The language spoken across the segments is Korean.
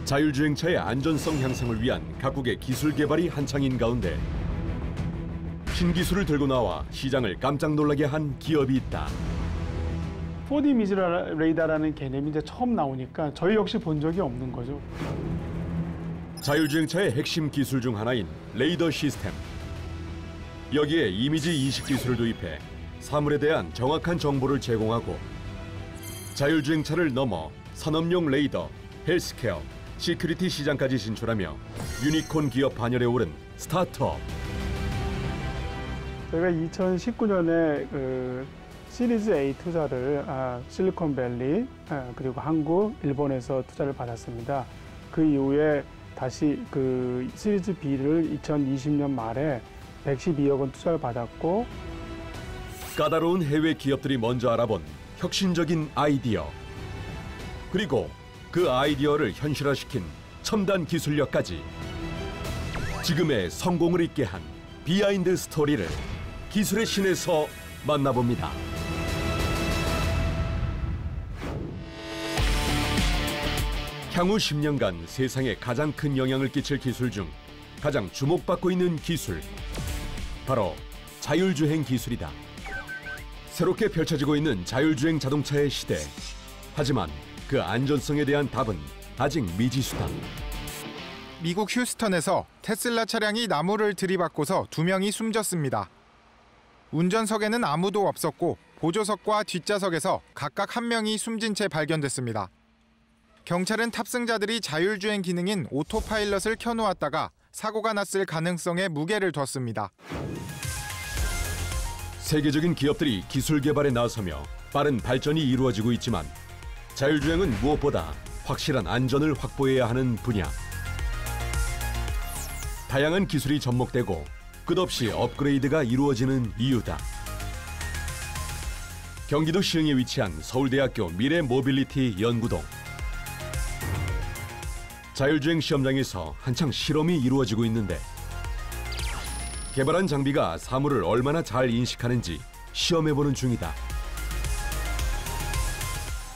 자율주행차의 안전성 향상을 위한 각국의 기술 개발이 한창인 가운데 신기술을 들고 나와 시장을 깜짝 놀라게 한 기업이 있다. 4D 이미지 레이더라는 개념이 이제 처음 나오니까 저희 역시 본 적이 없는 거죠. 자율주행차의 핵심 기술 중 하나인 레이더 시스템. 여기에 이미지 인식 기술을 도입해 사물에 대한 정확한 정보를 제공하고 자율주행차를 넘어 산업용 레이더, 헬스케어, 시큐리티 시장까지 진출하며 유니콘 기업 반열에 오른 스타트업. 저희가 2019년에 시리즈 A 투자를 실리콘밸리 그리고 한국, 일본에서 투자를 받았습니다. 그 이후에 다시 그 시리즈 B를 2020년 말에 112억 원 투자를 받았고 까다로운 해외 기업들이 먼저 알아본 혁신적인 아이디어. 그리고 그 아이디어를 현실화시킨 첨단 기술력까지 지금의 성공을 잇게 한 비하인드 스토리를 기술의 신에서 만나봅니다. 향후 10년간 세상에 가장 큰 영향을 끼칠 기술 중 가장 주목받고 있는 기술. 바로 자율주행 기술이다. 새롭게 펼쳐지고 있는 자율주행 자동차의 시대. 하지만 그 안전성에 대한 답은 아직 미지수다. 미국 휴스턴에서 테슬라 차량이 나무를 들이받고서 2명이 숨졌습니다. 운전석에는 아무도 없었고 보조석과 뒷좌석에서 각각 1명이 숨진 채 발견됐습니다. 경찰은 탑승자들이 자율주행 기능인 오토파일럿을 켜놓았다가 사고가 났을 가능성에 무게를 뒀습니다. 세계적인 기업들이 기술 개발에 나서며 빠른 발전이 이루어지고 있지만 자율주행은 무엇보다 확실한 안전을 확보해야 하는 분야. 다양한 기술이 접목되고 끝없이 업그레이드가 이루어지는 이유다. 경기도 시흥에 위치한 서울대학교 미래모빌리티 연구동. 자율주행 시험장에서 한창 실험이 이루어지고 있는데 개발한 장비가 사물을 얼마나 잘 인식하는지 시험해보는 중이다.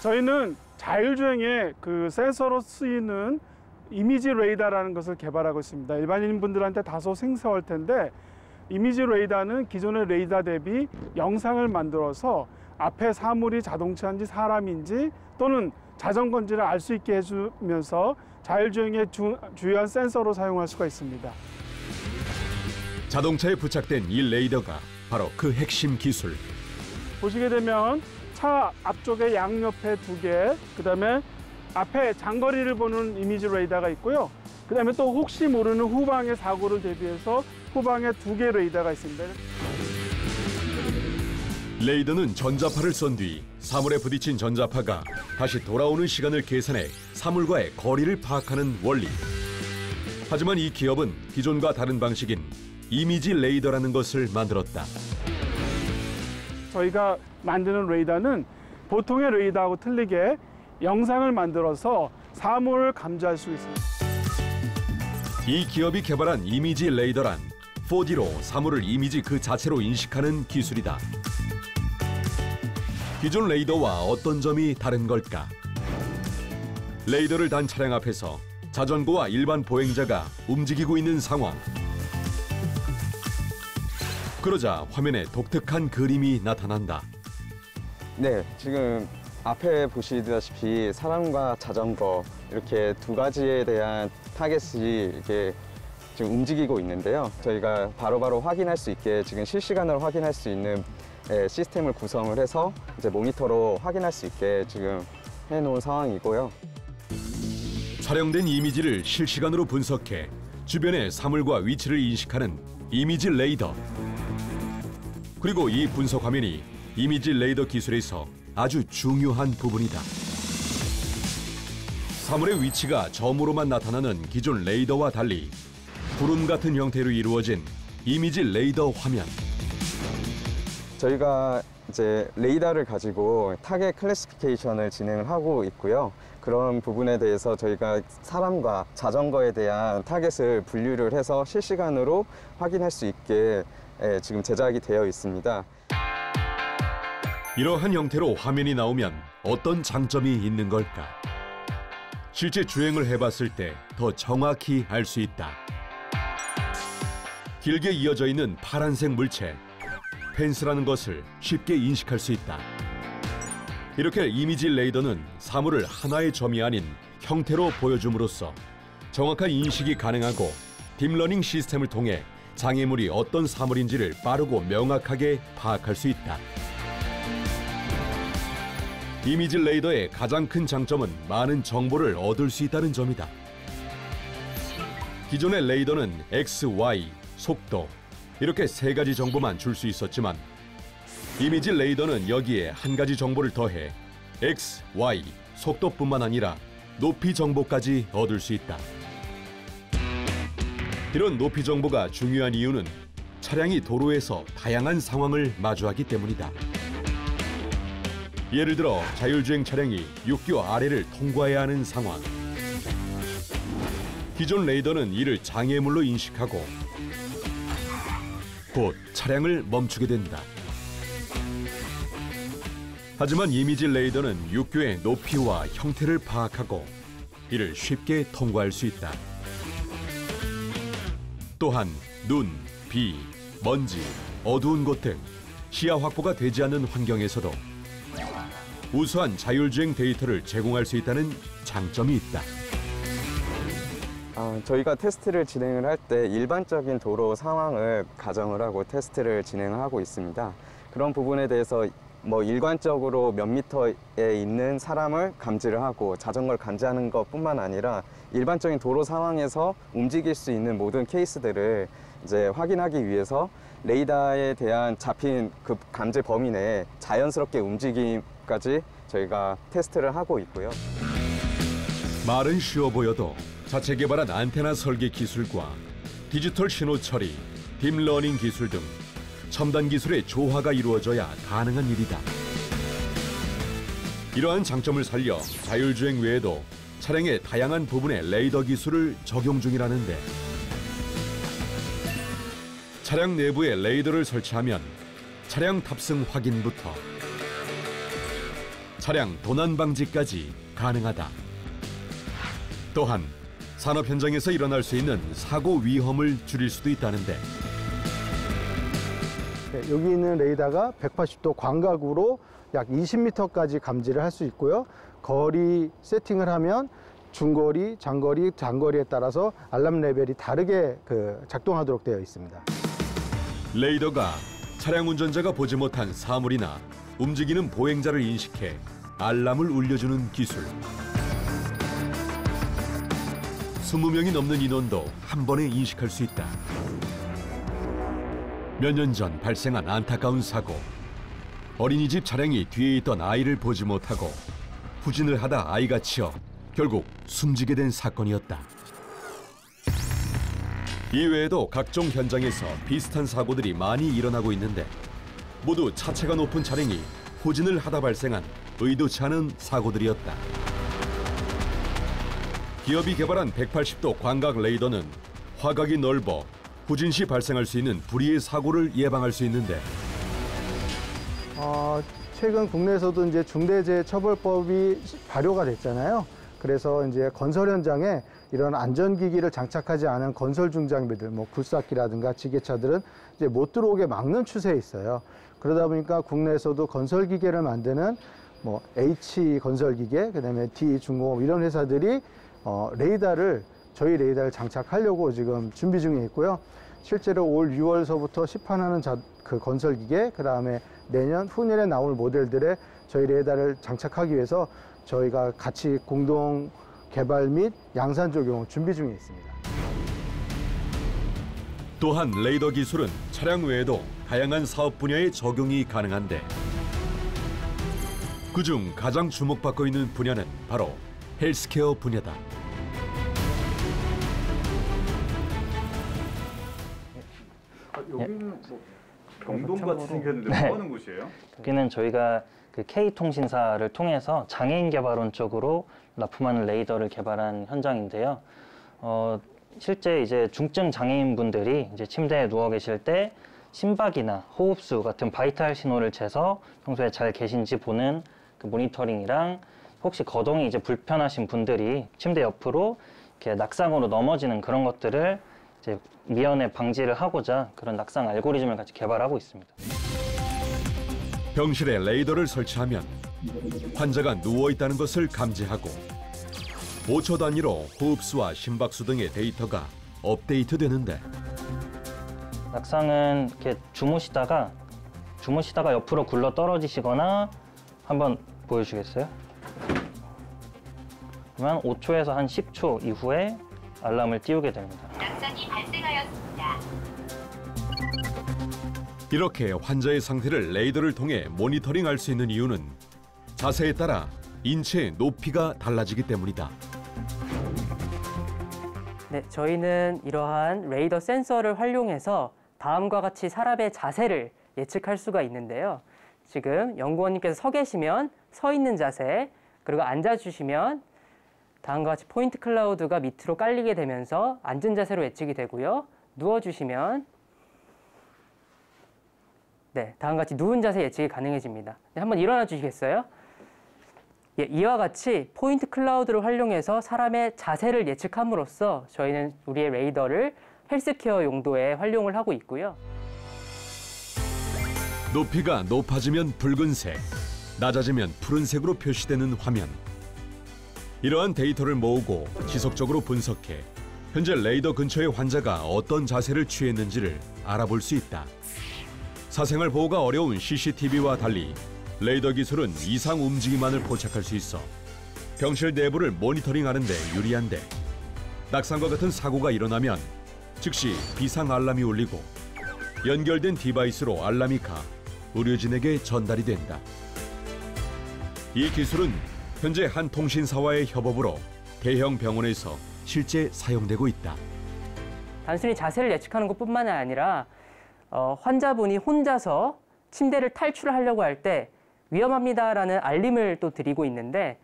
저희는 자율주행의 그 센서로 쓰이는 이미지 레이더라는 것을 개발하고 있습니다. 일반인 분들한테 다소 생소할 텐데 이미지 레이더는 기존의 레이더 대비 영상을 만들어서 앞에 사물이 자동차인지 사람인지 또는 자전거인지를 알 수 있게 해주면서 자율주행의 주요한 센서로 사용할 수가 있습니다. 자동차에 부착된 이 레이더가 바로 그 핵심 기술. 보시게 되면 차 앞쪽에 양옆에 2개, 그다음에 앞에 장거리를 보는 이미지 레이더가 있고요. 그다음에 또 혹시 모르는 후방의 사고를 대비해서 후방에 2개 레이더가 있습니다. 레이더는 전자파를 쏜 뒤 사물에 부딪힌 전자파가 다시 돌아오는 시간을 계산해 사물과의 거리를 파악하는 원리. 하지만 이 기업은 기존과 다른 방식인 이미지 레이더라는 것을 만들었다. 저희가 만드는 레이더는 보통의 레이더하고 틀리게 영상을 만들어서 사물을 감지할 수 있습니다. 이 기업이 개발한 이미지 레이더란 4D로 사물을 이미지 그 자체로 인식하는 기술이다. 기존 레이더와 어떤 점이 다른 걸까? 레이더를 단 차량 앞에서 자전거와 일반 보행자가 움직이고 있는 상황. 그러자 화면에 독특한 그림이 나타난다. 네, 지금 앞에 보시다시피 사람과 자전거 이렇게 2가지에 대한 타겟이 이렇게 지금 움직이고 있는데요. 저희가 바로바로 확인할 수 있게 지금 실시간으로 확인할 수 있는 시스템을 구성을 해서 이제 모니터로 확인할 수 있게 지금 해놓은 상황이고요. 촬영된 이미지를 실시간으로 분석해 주변의 사물과 위치를 인식하는 이미지 레이더. 그리고 이 분석 화면이 이미지 레이더 기술에서 아주 중요한 부분이다. 사물의 위치가 점으로만 나타나는 기존 레이더와 달리 구름 같은 형태로 이루어진 이미지 레이더 화면. 저희가 이제 레이더를 가지고 타겟 클래시피케이션을 진행을 하고 있고요. 그런 부분에 대해서 저희가 사람과 자전거에 대한 타겟을 분류를 해서 실시간으로 확인할 수 있게 지금 제작이 되어 있습니다. 이러한 형태로 화면이 나오면 어떤 장점이 있는 걸까? 실제 주행을 해봤을 때 더 정확히 알 수 있다. 길게 이어져 있는 파란색 물체, 펜스라는 것을 쉽게 인식할 수 있다. 이렇게 이미지 레이더는 사물을 하나의 점이 아닌 형태로 보여줌으로써 정확한 인식이 가능하고 딥러닝 시스템을 통해 장애물이 어떤 사물인지를 빠르고 명확하게 파악할 수 있다. 이미지 레이더의 가장 큰 장점은 많은 정보를 얻을 수 있다는 점이다. 기존의 레이더는 X, Y, 속도 이렇게 세 가지 정보만 줄 수 있었지만 이미지 레이더는 여기에 한 가지 정보를 더해 X, Y, 속도뿐만 아니라 높이 정보까지 얻을 수 있다. 이런 높이 정보가 중요한 이유는 차량이 도로에서 다양한 상황을 마주하기 때문이다. 예를 들어 자율주행 차량이 육교 아래를 통과해야 하는 상황. 기존 레이더는 이를 장애물로 인식하고 곧 차량을 멈추게 된다. 하지만 이미지 레이더는 육교의 높이와 형태를 파악하고 이를 쉽게 통과할 수 있다. 또한 눈, 비, 먼지, 어두운 곳 등 시야 확보가 되지 않는 환경에서도 우수한 자율주행 데이터를 제공할 수 있다는 장점이 있다. 저희가 테스트를 진행을 할 때 일반적인 도로 상황을 가정을 하고 테스트를 진행하고 있습니다. 그런 부분에 대해서 일관적으로 몇 미터에 있는 사람을 감지를 하고 자전거를 감지하는 것뿐만 아니라 일반적인 도로 상황에서 움직일 수 있는 모든 케이스들을 이제 확인하기 위해서 레이더에 대한 잡힌 그 감지 범위 내에 자연스럽게 움직임까지 저희가 테스트를 하고 있고요. 말은 쉬워 보여도 자체 개발한 안테나 설계 기술과 디지털 신호 처리, 딥러닝 기술 등 첨단 기술의 조화가 이루어져야 가능한 일이다. 이러한 장점을 살려 자율주행 외에도 차량의 다양한 부분에 레이더 기술을 적용 중이라는데 차량 내부에 레이더를 설치하면 차량 탑승 확인부터 차량 도난 방지까지 가능하다. 또한 산업 현장에서 일어날 수 있는 사고 위험을 줄일 수도 있다는데 여기 있는 레이더가 180도 광각으로 약 20m까지 감지를 할 수 있고요. 거리 세팅을 하면 중거리, 장거리, 단거리에 따라서 알람 레벨이 다르게 작동하도록 되어 있습니다. 레이더가 차량 운전자가 보지 못한 사물이나 움직이는 보행자를 인식해 알람을 울려주는 기술. 20명이 넘는 인원도 한 번에 인식할 수 있다. 몇 년 전 발생한 안타까운 사고. 어린이집 차량이 뒤에 있던 아이를 보지 못하고 후진을 하다 아이가 치여 결국 숨지게 된 사건이었다. 이외에도 각종 현장에서 비슷한 사고들이 많이 일어나고 있는데 모두 차체가 높은 차량이 후진을 하다 발생한 의도치 않은 사고들이었다. 기업이 개발한 180도 광각 레이더는 화각이 넓어 후진 시 발생할 수 있는 불의의 사고를 예방할 수 있는데 최근 국내에서도 이제 중대재해처벌법이 발효가 됐잖아요. 그래서 이제 건설 현장에 이런 안전기기를 장착하지 않은 건설 중장비들, 굴삭기라든가 지게차들은 이제 못 들어오게 막는 추세에 있어요. 그러다 보니까 국내에서도 건설 기계를 만드는 H 건설기계, 그다음에 D 중공업 이런 회사들이 저희 레이더를 장착하려고 지금 준비 중에 있고요. 실제로 올 6월서부터 시판하는 그 건설기계, 그다음에 내년 후년에 나올 모델들에 저희 레이더를 장착하기 위해서 저희가 같이 공동 개발 및 양산 적용 준비 중에 있습니다. 또한 레이더 기술은 차량 외에도 다양한 사업 분야에 적용이 가능한데 그중 가장 주목받고 있는 분야는 바로 헬스케어 분야다. 여기는 병동같이 생겼는데 뭐 하는 곳이에요? 여기는 저희가 그 K통신사를 통해서 장애인 개발원 쪽으로 납품하는 레이더를 개발한 현장인데요. 실제 이제 중증 장애인분들이 이제 침대에 누워 계실 때 심박이나 호흡수 같은 바이탈 신호를 재서 평소에 잘 계신지 보는 그 모니터링이랑 혹시 거동이 이제 불편하신 분들이 침대 옆으로 이렇게 낙상으로 넘어지는 그런 것들을 이제 미연에 방지를 하고자 그런 낙상 알고리즘을 같이 개발하고 있습니다. 병실에 레이더를 설치하면 환자가 누워 있다는 것을 감지하고 5초 단위로 호흡수와 심박수 등의 데이터가 업데이트되는데 낙상은 이렇게 주무시다가 옆으로 굴러 떨어지시거나 한번 보여주시겠어요? 그러면 5초에서 한 10초 이후에 알람을 띄우게 됩니다. 낙상이 발생하였습니다. 이렇게 환자의 상태를 레이더를 통해 모니터링할 수 있는 이유는 자세에 따라 인체의 높이가 달라지기 때문이다. 네, 저희는 이러한 레이더 센서를 활용해서 다음과 같이 사람의 자세를 예측할 수가 있는데요. 지금 연구원님께서 서 계시면 서 있는 자세, 그리고 앉아주시면 다음과 같이 포인트 클라우드가 밑으로 깔리게 되면서 앉은 자세로 예측이 되고요. 누워주시면 네, 다음과 같이 누운 자세 예측이 가능해집니다. 네, 한번 일어나 주시겠어요? 예, 이와 같이 포인트 클라우드를 활용해서 사람의 자세를 예측함으로써 저희는 우리의 레이더를 헬스케어 용도에 활용을 하고 있고요. 높이가 높아지면 붉은색, 낮아지면 푸른색으로 표시되는 화면. 이러한 데이터를 모으고 지속적으로 분석해 현재 레이더 근처의 환자가 어떤 자세를 취했는지를 알아볼 수 있다. 사생활 보호가 어려운 CCTV와 달리 레이더 기술은 이상 움직임만을 포착할 수 있어 병실 내부를 모니터링하는 데 유리한데 낙상과 같은 사고가 일어나면 즉시 비상 알람이 울리고 연결된 디바이스로 알람이 가 의료진에게 전달이 된다. 이 기술은 현재 한 통신사와의 협업으로 대형 병원에서 실제 사용되고 있다. 단순히 자세를 예측하는 것뿐만 아니라 환자분이 혼자서 침대를 탈출하려고 할 때 위험합니다라는 알림을 또 드리고 있는데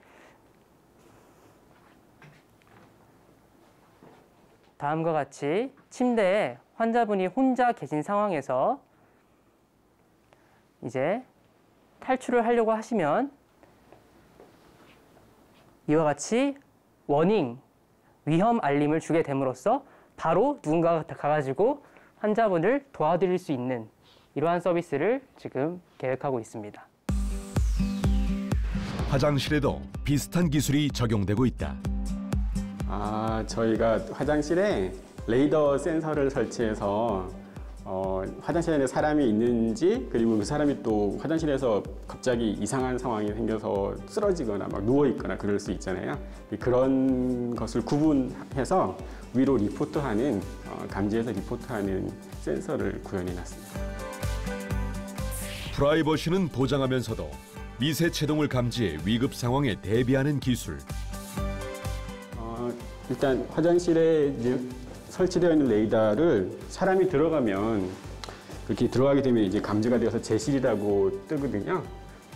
다음과 같이 침대에 환자분이 혼자 계신 상황에서 이제 탈출을 하려고 하시면 이와 같이 워닝, 위험 알림을 주게 됨으로써 바로 누군가가 가가지고 환자분을 도와드릴 수 있는 이러한 서비스를 지금 계획하고 있습니다. 화장실에도 비슷한 기술이 적용되고 있다. 저희가 화장실에 레이더 센서를 설치해서 화장실에 사람이 있는지 그리고 그 사람이 또 화장실에서 갑자기 이상한 상황이 생겨서 쓰러지거나 막 누워있거나 그럴 수 있잖아요. 그런 것을 구분해서 위로 리포트하는 감지해서 리포트하는 센서를 구현해놨습니다. 프라이버시는 보장하면서도 미세 체동을 감지해 위급 상황에 대비하는 기술. 일단 화장실에 이제 설치되어 있는 레이더를 사람이 들어가면 그렇게 들어가게 되면 이제 감지가 되어서 제실이라고 뜨거든요.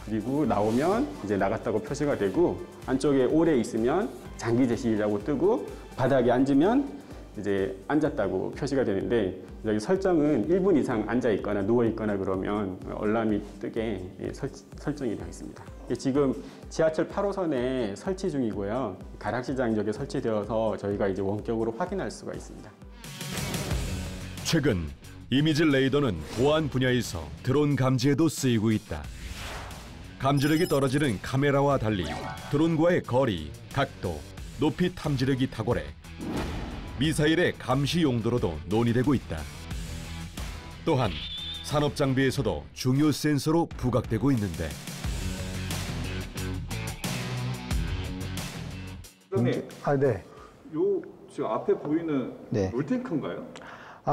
그리고 나오면 이제 나갔다고 표시가 되고 안쪽에 오래 있으면 장기 제실이라고 뜨고 바닥에 앉으면 이제 앉았다고 표시가 되는데 여기 설정은 1분 이상 앉아 있거나 누워 있거나 그러면 알람이 뜨게 설정이 되어 있습니다. 지금 지하철 8호선에 설치 중이고요. 가락시장 지역에 설치되어서 저희가 이제 원격으로 확인할 수가 있습니다. 최근 이미지 레이더는 보안 분야에서 드론 감지에도 쓰이고 있다. 감지력이 떨어지는 카메라와 달리 드론과의 거리, 각도, 높이 탐지력이 탁월해 미사일의 감시 용도로도 논의되고 있다. 또한 산업 장비에서도 중요 센서로 부각되고 있는데 네. 네. 요 지금 앞에 보이는 네. 물탱크인가요?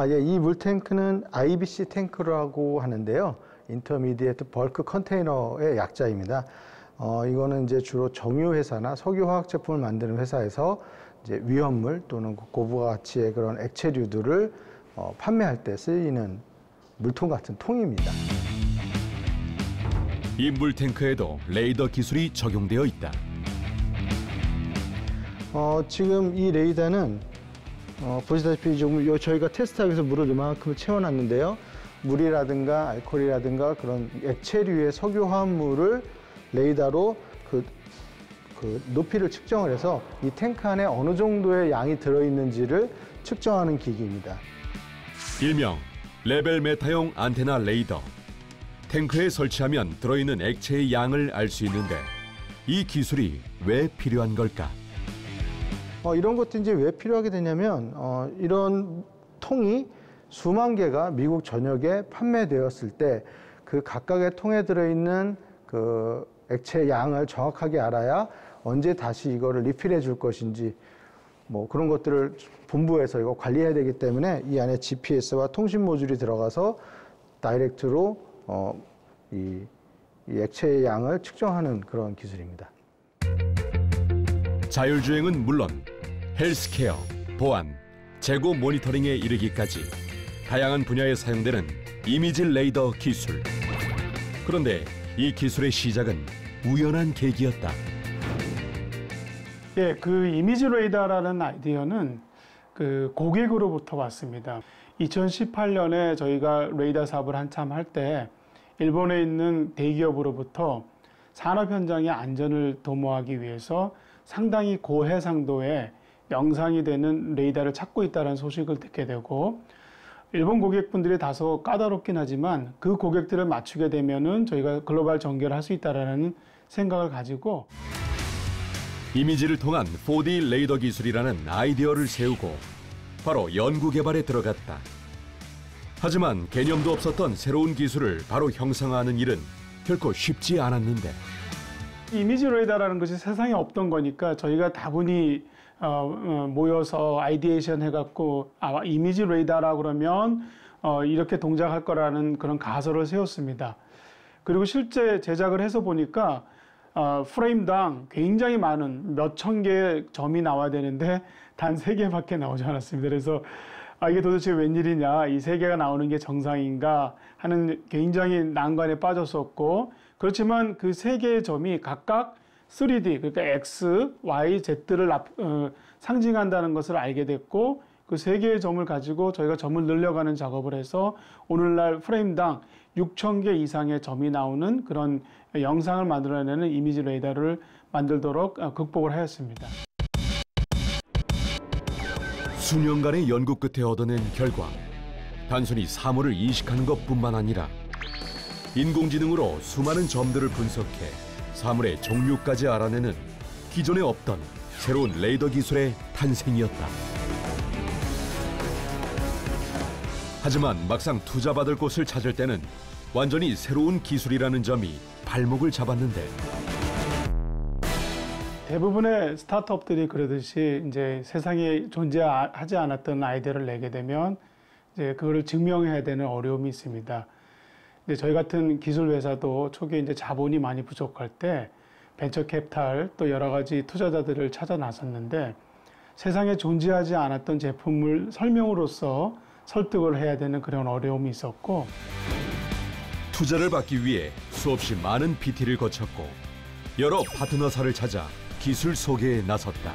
예, 이 물탱크는 IBC 탱크라고 하는데요. 인터미디에이트 벌크 컨테이너의 약자입니다. 이거는 이제 주로 정유회사나 석유화학 제품을 만드는 회사에서 이제 위험물 또는 고부가 가치의 그런 액체류들을 판매할 때 쓰이는 물통 같은 통입니다. 이 물탱크에도 레이더 기술이 적용되어 있다. 지금 이 레이더는 보시다시피 지금 저희가 테스트하기 위해서 물을 이만큼 채워놨는데요. 물이라든가 알코올이라든가 그런 액체류의 석유 화합물을 레이더로 그 그 높이를 측정을 해서 이 탱크 안에 어느 정도의 양이 들어있는지를 측정하는 기기입니다. 일명 레벨 메타용 안테나 레이더. 탱크에 설치하면 들어있는 액체의 양을 알 수 있는데 이 기술이 왜 필요한 걸까? 이런 것들이 이제 왜 필요하게 되냐면 이런 통이 수만 개가 미국 전역에 판매되었을 때 그 각각의 통에 들어있는 그 액체 양을 정확하게 알아야 언제 다시 이거를 리필해 줄 것인지 뭐 그런 것들을 본부에서 이거 관리해야 되기 때문에 이 안에 GPS와 통신 모듈이 들어가서 다이렉트로 이 액체의 양을 측정하는 그런 기술입니다. 자율주행은 물론 헬스케어, 보안, 재고 모니터링에 이르기까지 다양한 분야에 사용되는 이미지 레이더 기술. 그런데 이 기술의 시작은 우연한 계기였다. 예, 그 이미지 레이더라는 아이디어는 그 고객으로부터 왔습니다. 2018년에 저희가 레이더 사업을 한참 할 때 일본에 있는 대기업으로부터 산업 현장의 안전을 도모하기 위해서 상당히 고해상도의 영상이 되는 레이더를 찾고 있다는 소식을 듣게 되고 일본 고객분들이 다소 까다롭긴 하지만 그 고객들을 맞추게 되면은 저희가 글로벌 전개를 할 수 있다라는 생각을 가지고 이미지를 통한 4D 레이더 기술이라는 아이디어를 세우고 바로 연구 개발에 들어갔다. 하지만 개념도 없었던 새로운 기술을 바로 형성하는 일은 결코 쉽지 않았는데 이미지 레이더라는 것이 세상에 없던 거니까 저희가 다분히 모여서 아이디에이션 해갖고 이미지 레이더라 그러면 이렇게 동작할 거라는 그런 가설을 세웠습니다. 그리고 실제 제작을 해서 보니까 프레임당 굉장히 많은 몇천 개의 점이 나와야 되는데 단 3개밖에 나오지 않았습니다. 그래서 이게 도대체 웬일이냐, 이 3개가 나오는 게 정상인가 하는 굉장히 난관에 빠졌었고, 그렇지만 그 3개의 점이 각각 3D, 그러니까 X, Y, Z를 상징한다는 것을 알게 됐고, 그 3개의 점을 가지고 저희가 점을 늘려가는 작업을 해서 오늘날 프레임당 6,000개 이상의 점이 나오는 그런 영상을 만들어내는 이미지 레이더를 만들도록 극복을 하였습니다. 수년간의 연구 끝에 얻어낸 결과 단순히 사물을 인식하는 것뿐만 아니라 인공지능으로 수많은 점들을 분석해 사물의 종류까지 알아내는 기존에 없던 새로운 레이더 기술의 탄생이었다. 하지만 막상 투자받을 곳을 찾을 때는 완전히 새로운 기술이라는 점이 발목을 잡았는데 대부분의 스타트업들이 그러듯이 이제 세상에 존재하지 않았던 아이디어를 내게 되면 이제 그거를 증명해야 되는 어려움이 있습니다. 근데 저희 같은 기술 회사도 초기에 이제 자본이 많이 부족할 때 벤처 캐피탈 또 여러 가지 투자자들을 찾아 나섰는데 세상에 존재하지 않았던 제품을 설명으로써 설득을 해야 되는 그런 어려움이 있었고 투자를 받기 위해 수없이 많은 PT를 거쳤고 여러 파트너사를 찾아 기술 소개에 나섰다.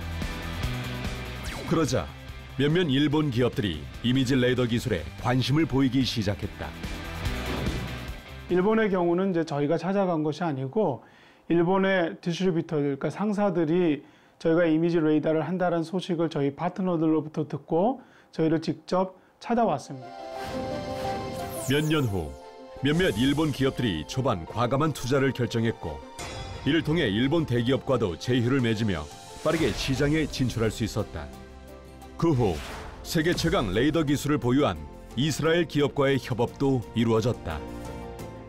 그러자 몇몇 일본 기업들이 이미지 레이더 기술에 관심을 보이기 시작했다. 일본의 경우는 이제 저희가 찾아간 것이 아니고 일본의 디스트리뷰터, 그러니까 상사들이 저희가 이미지 레이더를 한다는 소식을 저희 파트너들로부터 듣고 저희를 직접 찾아왔습니다. 몇 년 후 몇몇 일본 기업들이 초반 과감한 투자를 결정했고 이를 통해 일본 대기업과도 제휴를 맺으며 빠르게 시장에 진출할 수 있었다. 그 후 세계 최강 레이더 기술을 보유한 이스라엘 기업과의 협업도 이루어졌다.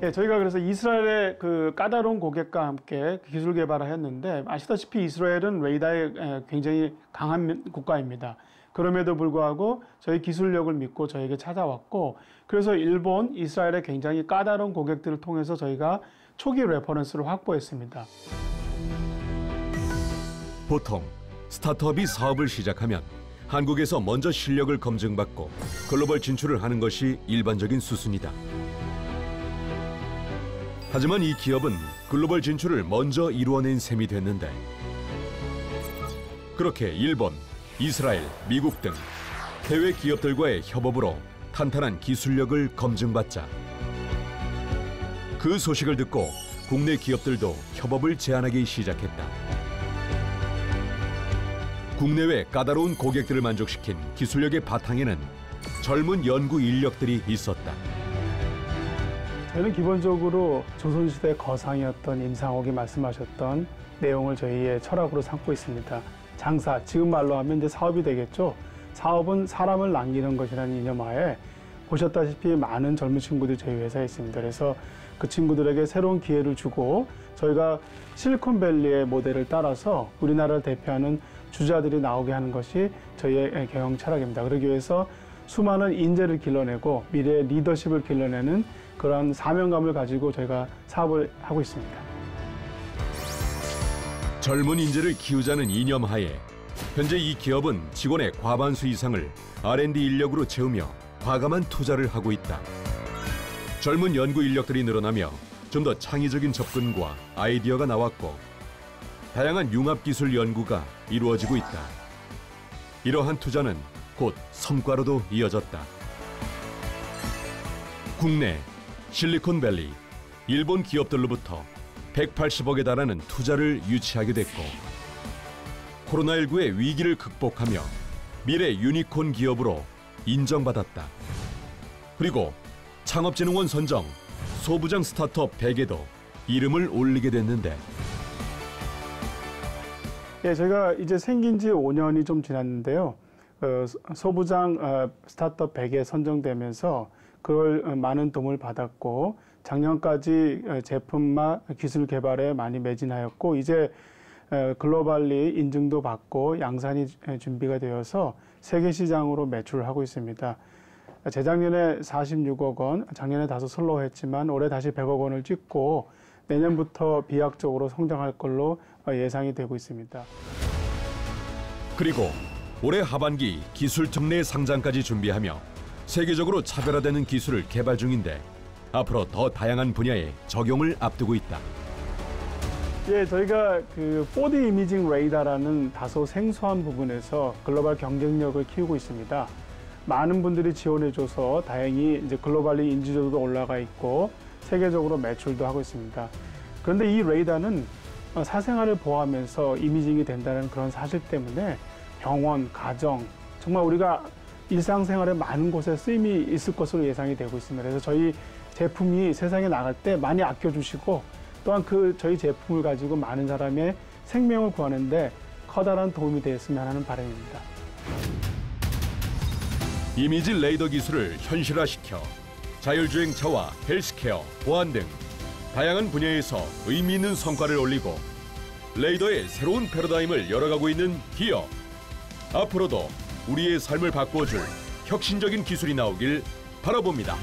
예, 저희가 그래서 이스라엘의 그 까다로운 고객과 함께 기술 개발을 했는데 아시다시피 이스라엘은 레이더에 굉장히 강한 국가입니다. 그럼에도 불구하고 저희 기술력을 믿고 저에게 찾아왔고 그래서 일본, 이스라엘의 굉장히 까다로운 고객들을 통해서 저희가 초기 레퍼런스를 확보했습니다. 보통 스타트업이 사업을 시작하면 한국에서 먼저 실력을 검증받고 글로벌 진출을 하는 것이 일반적인 수순이다. 하지만 이 기업은 글로벌 진출을 먼저 이루어낸 셈이 됐는데 그렇게 일본, 이스라엘, 미국 등 해외 기업들과의 협업으로 탄탄한 기술력을 검증받자 그 소식을 듣고 국내 기업들도 협업을 제안하기 시작했다. 국내외 까다로운 고객들을 만족시킨 기술력의 바탕에는 젊은 연구 인력들이 있었다. 저희는 기본적으로 조선시대 거상이었던 임상옥이 말씀하셨던 내용을 저희의 철학으로 삼고 있습니다. 장사, 지금 말로 하면 이제 사업이 되겠죠. 사업은 사람을 남기는 것이라는 이념하에 보셨다시피 많은 젊은 친구들이 저희 회사에 있습니다. 그래서 그 친구들에게 새로운 기회를 주고 저희가 실리콘밸리의 모델을 따라서 우리나라를 대표하는 주자들이 나오게 하는 것이 저희의 경영 철학입니다. 그러기 위해서 수많은 인재를 길러내고 미래의 리더십을 길러내는 그런 사명감을 가지고 저희가 사업을 하고 있습니다. 젊은 인재를 키우자는 이념하에 현재 이 기업은 직원의 과반수 이상을 R&D 인력으로 채우며 과감한 투자를 하고 있다. 젊은 연구 인력들이 늘어나며 좀 더 창의적인 접근과 아이디어가 나왔고 다양한 융합기술 연구가 이루어지고 있다. 이러한 투자는 곧 성과로도 이어졌다. 국내, 실리콘밸리, 일본 기업들로부터 180억에 달하는 투자를 유치하게 됐고 코로나19의 위기를 극복하며 미래 유니콘 기업으로 인정받았다. 그리고 창업진흥원 선정 소부장 스타트업 100에도 이름을 올리게 됐는데 예, 저희가 이제 생긴 지 5년이 좀 지났는데요. 소부장 스타트업 100에 선정되면서 그걸 많은 도움을 받았고 작년까지 제품과 기술 개발에 많이 매진하였고 이제 글로벌리 인증도 받고 양산이 준비가 되어서 세계 시장으로 매출을 하고 있습니다. 재작년에 46억 원, 작년에 다소 슬로우했지만 올해 다시 100억 원을 찍고 내년부터 비약적으로 성장할 걸로 예상이 되고 있습니다. 그리고 올해 하반기 기술 특례 상장까지 준비하며 세계적으로 차별화되는 기술을 개발 중인데 앞으로 더 다양한 분야에 적용을 앞두고 있다. 예, 저희가 그 4D 이미징 레이더라는 다소 생소한 부분에서 글로벌 경쟁력을 키우고 있습니다. 많은 분들이 지원해줘서 다행히 이제 글로벌리 인지도도 올라가 있고 세계적으로 매출도 하고 있습니다. 그런데 이 레이더는 사생활을 보호하면서 이미징이 된다는 그런 사실 때문에 병원, 가정, 정말 우리가 일상생활에 많은 곳에 쓰임이 있을 것으로 예상이 되고 있습니다. 그래서 저희 제품이 세상에 나갈 때 많이 아껴주시고 또한 저희 제품을 가지고 많은 사람의 생명을 구하는데 커다란 도움이 되었으면 하는 바람입니다. 이미지 레이더 기술을 현실화시켜 자율주행차와 헬스케어, 보안 등 다양한 분야에서 의미 있는 성과를 올리고 레이더의 새로운 패러다임을 열어가고 있는 기업. 앞으로도 우리의 삶을 바꿔줄 혁신적인 기술이 나오길 바라봅니다.